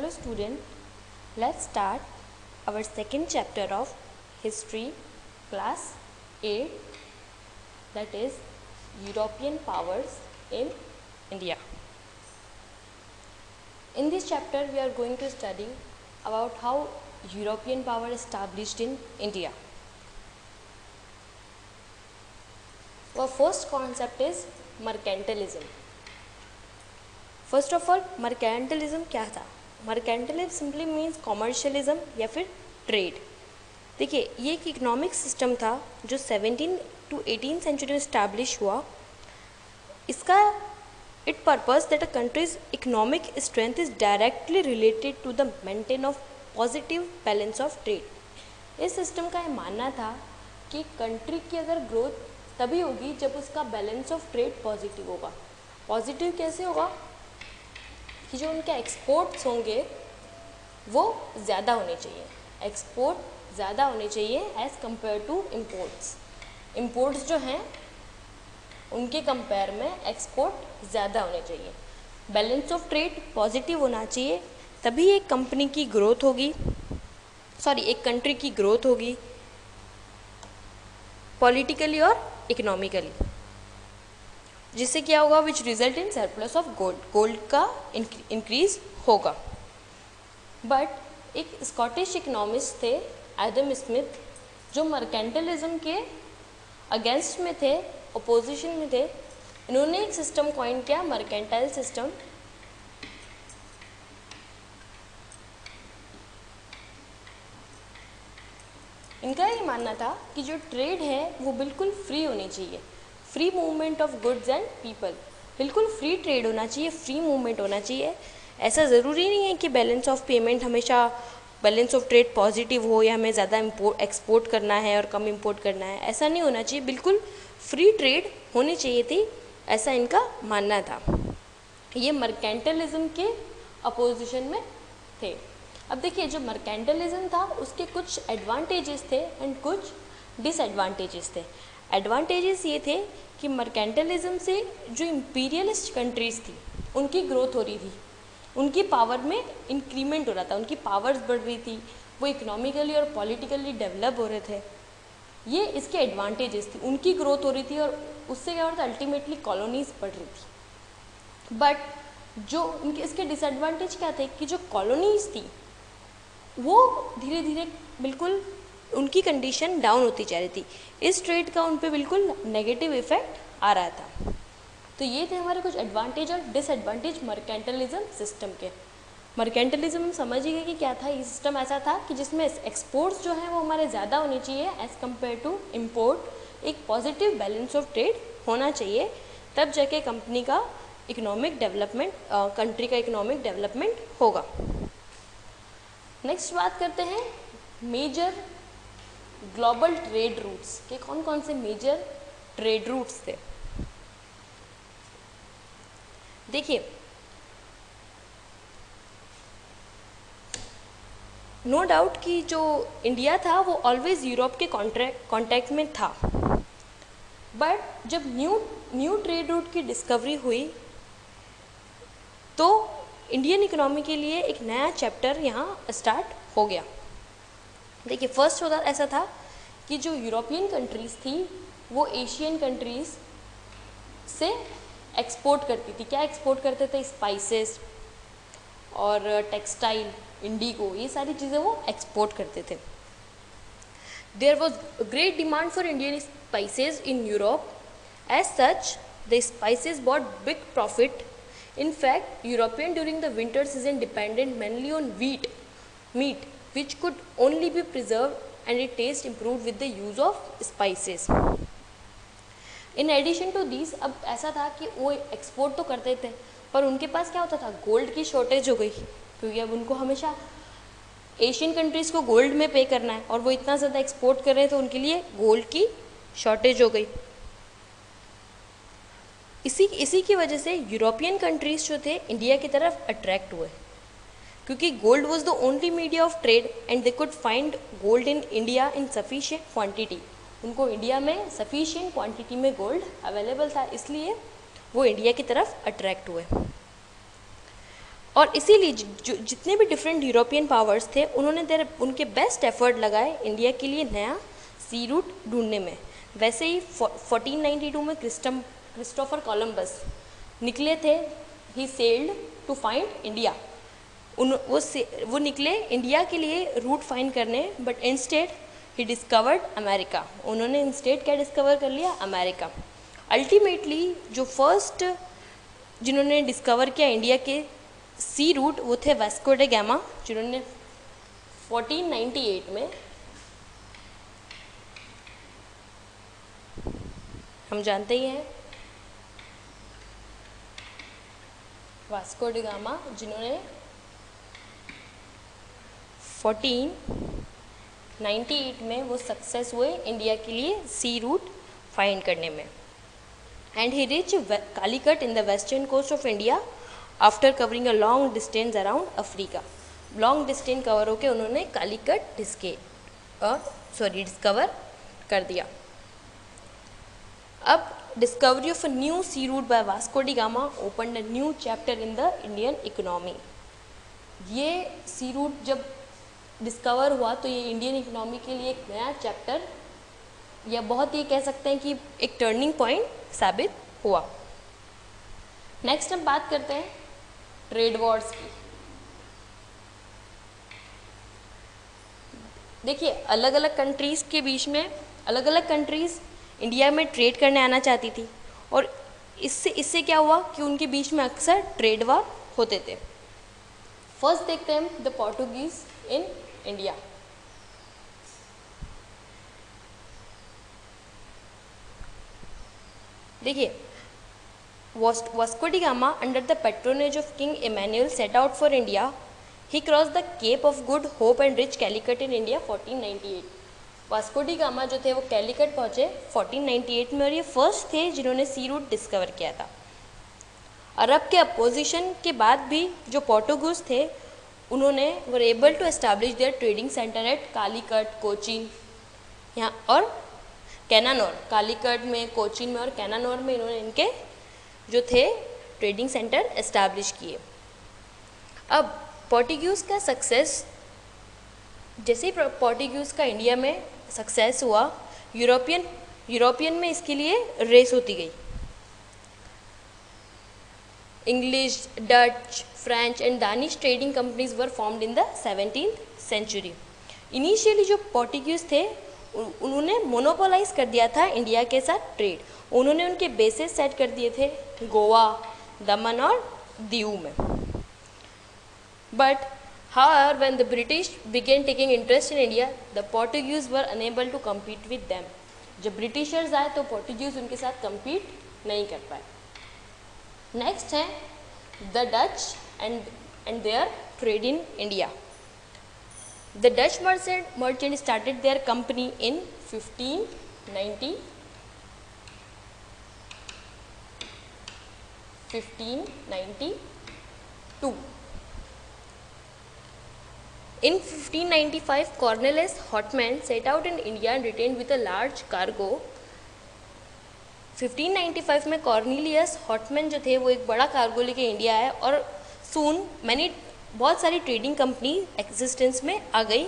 Hello student, let's start our second chapter of history class 8, that is European powers in India. In this chapter we are going to study about how European power established in India. Our first concept is mercantilism. First of all mercantilism क्या था? Mercantilism simply means कॉमर्शियलिज्म या फिर trade. देखिए, ये एक economic system था जो 17 to 18 century में इस्टेब्लिश हुआ. इसका it purpose that a countries economic strength is directly related to the maintain of positive balance of trade. इस सिस्टम का ये मानना था कि कंट्री की अगर ग्रोथ तभी होगी जब उसका बैलेंस ऑफ ट्रेड पॉजिटिव होगा. पॉजिटिव कैसे होगा? कि जो उनके एक्सपोर्ट्स होंगे वो ज़्यादा होने चाहिए. एक्सपोर्ट ज़्यादा होने चाहिए as compare to imports. Imports जो हैं उनके कंपेयर में एक्सपोर्ट ज़्यादा होने चाहिए. बैलेंस ऑफ ट्रेड पॉजिटिव होना चाहिए, तभी एक कंपनी की ग्रोथ होगी, एक कंट्री की ग्रोथ होगी पॉलिटिकली और इकोनॉमिकली. जिससे क्या होगा? Which result in surplus of gold. Gold का इंक्रीज होगा. बट एक स्कॉटिश इकोनॉमिस्ट थे एडम स्मिथ, जो मर्केंटलिज्म के अगेंस्ट में थे, अपोजिशन में थे. इन्होंने एक सिस्टम कॉइन किया, मर्केंटाइल सिस्टम. इनका ये मानना था कि जो ट्रेड है वो बिल्कुल फ्री होनी चाहिए. Free movement of goods and people. बिल्कुल फ्री ट्रेड होना चाहिए, फ्री मूवमेंट होना चाहिए. ऐसा ज़रूरी नहीं है कि बैलेंस ऑफ पेमेंट हमेशा बैलेंस ऑफ ट्रेड पॉजिटिव हो या हमें ज़्यादा एक्सपोर्ट करना है और कम इंपोर्ट करना है. ऐसा नहीं होना चाहिए. बिल्कुल फ्री ट्रेड होनी चाहिए थी, ऐसा इनका मानना था. ये मर्केंटलिज्म के अपोजिशन में थे. अब देखिए, जो मर्केंटलिज्म था उसके कुछ एडवांटेजेस थे एंड कुछ डिसएडवांटेजेस थे. एडवांटेजेस ये थे कि मर्केंटलिज्म से जो इम्पीरियलिस्ट कंट्रीज़ थी उनकी ग्रोथ हो रही थी, उनकी पावर में इंक्रीमेंट हो रहा था, उनकी पावर्स बढ़ रही थी, वो इकोनॉमिकली और पॉलिटिकली डेवलप हो रहे थे. ये इसके एडवांटेजेस थी. उनकी ग्रोथ हो रही थी और उससे क्या हो रहा था? अल्टीमेटली कॉलोनीज बढ़ रही थी. बट जो उनके इसके डिसएडवांटेज क्या थे कि जो कॉलोनीज थी वो धीरे धीरे बिल्कुल उनकी कंडीशन डाउन होती जा रही थी. इस ट्रेड का उन पे बिल्कुल नेगेटिव इफेक्ट आ रहा था. तो ये थे हमारे कुछ एडवांटेज और डिसएडवांटेज मर्केंटलिज्म सिस्टम के. मर्केंटलिज्म समझ ही गए कि क्या था. ये सिस्टम ऐसा था कि जिसमें एक्सपोर्ट्स जो हैं वो हमारे ज़्यादा होनी चाहिए एज़ कम्पेयर टू इम्पोर्ट. एक पॉजिटिव बैलेंस ऑफ ट्रेड होना चाहिए, तब जाके कंपनी का इकोनॉमिक डेवलपमेंट, कंट्री का इकोनॉमिक डेवलपमेंट होगा. नेक्स्ट बात करते हैं मेजर ग्लोबल ट्रेड रूट्स के. कौन कौन से मेजर ट्रेड रूट्स थे? देखिए, नो डाउट कि जो इंडिया था वो ऑलवेज यूरोप के कांटेक्ट में था. बट जब न्यू ट्रेड रूट की डिस्कवरी हुई तो इंडियन इकोनॉमी के लिए एक नया चैप्टर यहाँ स्टार्ट हो गया. देखिए, फर्स्ट होता ऐसा था कि जो यूरोपियन कंट्रीज़ थी वो एशियन कंट्रीज़ से एक्सपोर्ट करती थी. क्या एक्सपोर्ट करते थे? स्पाइसेस और टेक्सटाइल, इंडिगो, ये सारी चीज़ें वो एक्सपोर्ट करते थे. There was great demand for Indian spices in Europe. As such the spices bought big profit. In fact European during the winter season dependent mainly on meat which could only be preserved and its taste improved with the use of spices. In addition to these, अब ऐसा था कि वो export तो करते थे पर उनके पास क्या होता था? गोल्ड की शॉर्टेज हो गई, क्योंकि अब उनको हमेशा एशियन कंट्रीज़ को गोल्ड में पे करना है और वो इतना ज़्यादा एक्सपोर्ट कर रहे हैं तो उनके लिए गोल्ड की शॉर्टेज हो गई. इसी की वजह से यूरोपियन कंट्रीज़ जो थे इंडिया की तरफ अट्रैक्ट हुए, क्योंकि gold was the only media of trade and they could find gold in India in sufficient quantity. उनको इंडिया में सफिशिएंट क्वांटिटी में गोल्ड अवेलेबल था, इसलिए वो इंडिया की तरफ अट्रैक्ट हुए. और इसीलिए जितने भी डिफरेंट यूरोपियन पावर्स थे उन्होंने उनके बेस्ट एफर्ट लगाए इंडिया के लिए नया सी रूट ढूंढने में। वैसे ही 1492 में क्रिस्टोफर कोलंबस निकले थे। ही सेल्ड टू फाइंड इंडिया। वो निकले इंडिया के लिए रूट फाइंड करने, but instead he discovered America. उन्होंने इंस्टेड क्या डिस्कवर कर लिया? अमेरिका। अल्टीमेटली जो फर्स्ट जिन्होंने डिस्कवर किया इंडिया के सी रूट वो थे वास्को डे गामा, जिन्होंने 1498 में, हम जानते ही हैं वास्को डे गामा, जिन्होंने 1498 में वो सक्सेस हुए इंडिया के लिए सी रूट फाइंड करने में। And he reach Calicut in the western coast of India after covering a long distance around Africa. Long distance cover होकर उन्होंने कालीकट डिस्कवर कर दिया। अब discovery of a new sea route by Vasco da Gama opened a new chapter in the Indian economy. ये sea root जब discover हुआ तो ये इंडियन इकोनॉमी के लिए एक नया चैप्टर, या बहुत ये कह सकते हैं कि एक टर्निंग पॉइंट साबित हुआ। नेक्स्ट हम बात करते हैं ट्रेड वॉर्स की। देखिए अलग अलग कंट्रीज़ के बीच में, अलग अलग कंट्रीज़ इंडिया में ट्रेड करने आना चाहती थी, और इससे क्या हुआ कि उनके बीच में अक्सर ट्रेड वॉर होते थे। फर्स्ट देखते हैं द पोर्टुगीज इन इंडिया। देखिए Vasco da Gama under the patronage of king Emmanuel set out for India. He cross the Cape of Good Hope and reach Calicut in India 1498। Vasco da Gama जो थे वो कैलिकट पहुँचे 1498 में, और ये first थे जिन्होंने सी रूट डिस्कवर किया था। अरब के अपोजिशन के बाद भी जो पोर्टुगीज थे उन्होंने were able to establish their trading centre at Calicut, Cochin यहाँ और कैनानौर। कालीकट में, कोचीन में और कैनानौर में इन्होंने इनके जो थे ट्रेडिंग सेंटर एस्टैब्लिश किए। अब पोर्टुगीज़ का सक्सेस, जैसे ही पोर्टुगीज़ का इंडिया में सक्सेस हुआ, यूरोपियन में इसके लिए रेस होती गई। English, Dutch, French and Danish trading companies were formed in the 17th century. Initially जो पोर्टुगीज़ थे उन्होंने मोनोपोलाइज कर दिया था इंडिया के साथ ट्रेड। उन्होंने उनके बेसेस सेट कर दिए थे गोवा, दमन और दीव में। But however when the British began taking interest in India, the Portuguese were unable to compete with them. जब ब्रिटिशर्स आए तो पोर्टुगीज उनके साथ compete नहीं कर पाए। नेक्स्ट है the Dutch and their trade in India. The Dutch merchant started their company in 1592. In 1595, Cornelis Houtman set out in India and returned with a large cargo. 1595 में Cornelius हॉटमैन जो थे वो एक बड़ा कार्गो लेके इंडिया आए, और सून बहुत सारी ट्रेडिंग कंपनी एग्जिस्टेंस में आ गई।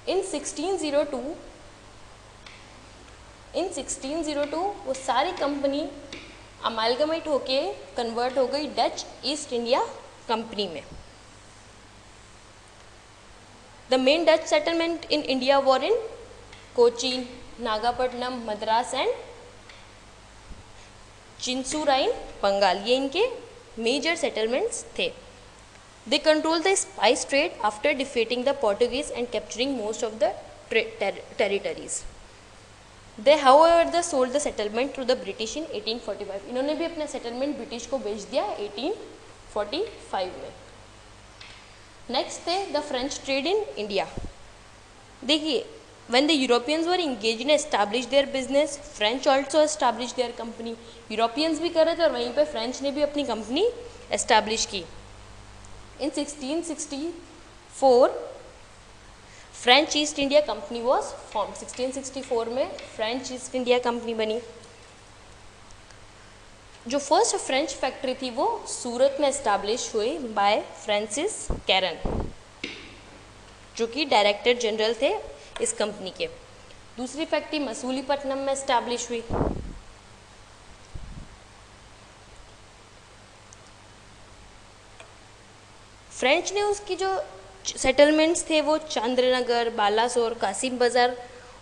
इन 1602 वो सारी कंपनी अमालगमेट होके कन्वर्ट हो गई डच ईस्ट इंडिया कंपनी में। The main Dutch settlement in India were in Cochin, Nagapattinam, Madras and Chinsurah in, Bengal. ये इनके मेजर सेटलमेंट्स थे। They controlled the spice trade after defeating the Portuguese and capturing most of the territories. They, however, sold the settlement to the British in 1845. इन्होंने भी अपना settlement British को बेच दिया 1845 में। नेक्स्ट थे the French trade in India. देखिए when the Europeans were engaged in establish their business, French also established their company. Europeans भी कर रहे थे और वहीं पे फ्रेंच ने भी अपनी कंपनी एस्टैब्लिश की। In 1664 French east India company was form. 1664 में फ्रेंच ईस्ट इंडिया कंपनी बनी। जो फर्स्ट फ्रेंच फैक्ट्री थी वो सूरत में इस्टेब्लिश हुई बाय फ्रांसिस कैरन, जो कि डायरेक्टर जनरल थे इस कंपनी के। दूसरी फैक्ट्री मसूलीपट्टनम में इस्टेब्लिश हुई। फ्रेंच ने उसकी जो सेटलमेंट्स थे वो Chandranagar, Balasore, Kasim Bazar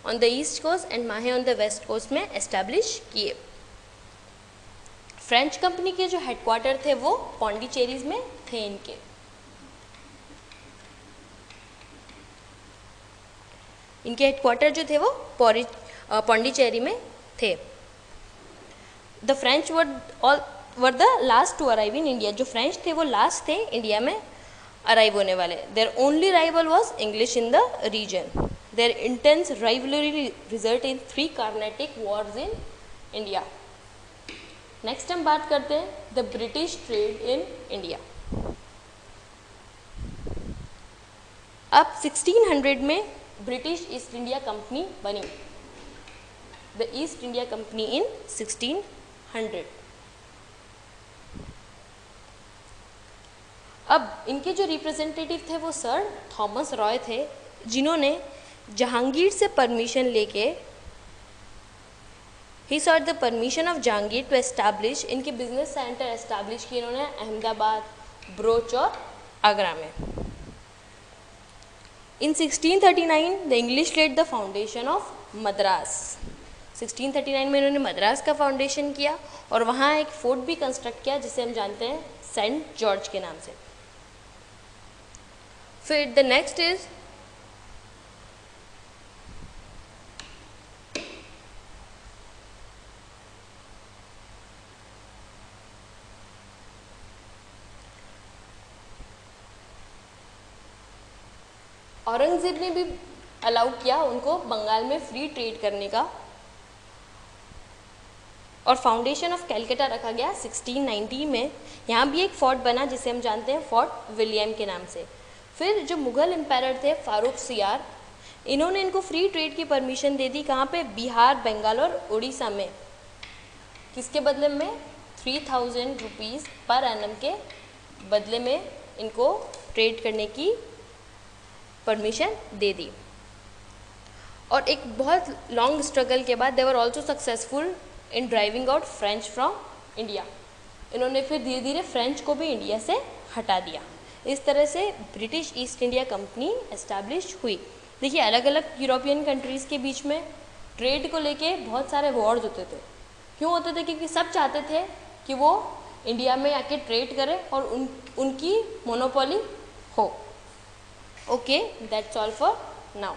on the east coast and Mahe on the west coast में एस्टैब्लिश किए। फ्रेंच कंपनी के जो हेडक्वार्टर थे वो पौंडीचेरीज में थे इनके। इनके हेडक्वार्टर जो थे वो पौंडीचेरी में थे। The French were the last to arrive in India. जो फ्रेंच थे वो लास्ट थे इंडिया में अराइव होने वाले। Their only rival was English in the region. Their intense rivalry result in 3 Carnatic wars in India. Next हम बात करते हैं the British trade in India. अब 1600 में ब्रिटिश ईस्ट इंडिया कंपनी बनी, the East India Company in 1600। अब इनके जो रिप्रेजेंटेटिव थे वो सर थॉमस रॉय थे, जिन्होंने जहांगीर से परमिशन लेके he sought the permission of Jahangir to establish, इनके बिजनेस सेंटर एस्टैब्लिश किए इन्होंने अहमदाबाद, बरोच और आगरा में। In 1639 the English laid the foundation of Madras. 1639 में इन्होंने मद्रास का फाउंडेशन किया और वहाँ एक फोर्ट भी कंस्ट्रक्ट किया जिसे हम जानते हैं सेंट जॉर्ज के नाम से। फिर द नेक्स्ट इज औरंगजेब ने भी अलाउ किया उनको बंगाल में फ्री ट्रेड करने का और फाउंडेशन ऑफ कैलकाटा रखा गया 1690 में। यहाँ भी एक फोर्ट बना जिसे हम जानते हैं फोर्ट विलियम के नाम से। फिर जो मुग़ल एम्पायर थे फारूक सियार, इन्होंने इनको फ्री ट्रेड की परमिशन दे दी। कहाँ पे? बिहार, बंगाल और उड़ीसा में। किसके बदले में? 3000 रुपीज़ पर एनम के बदले में इनको ट्रेड करने की परमिशन दे दी। और एक बहुत लॉन्ग स्ट्रगल के बाद they were also successful in driving out French from India. इन्होंने फिर धीरे धीरे फ्रेंच को भी इंडिया से हटा दिया। इस तरह से British East India company establish हुई। देखिए, अलग अलग यूरोपियन कंट्रीज़ के बीच में ट्रेड को लेके बहुत सारे वॉर्स होते थे। क्यों होते थे? क्योंकि सब चाहते थे कि वो इंडिया में आके ट्रेड करें और उनकी मोनोपोली हो। Okay, that's all for now.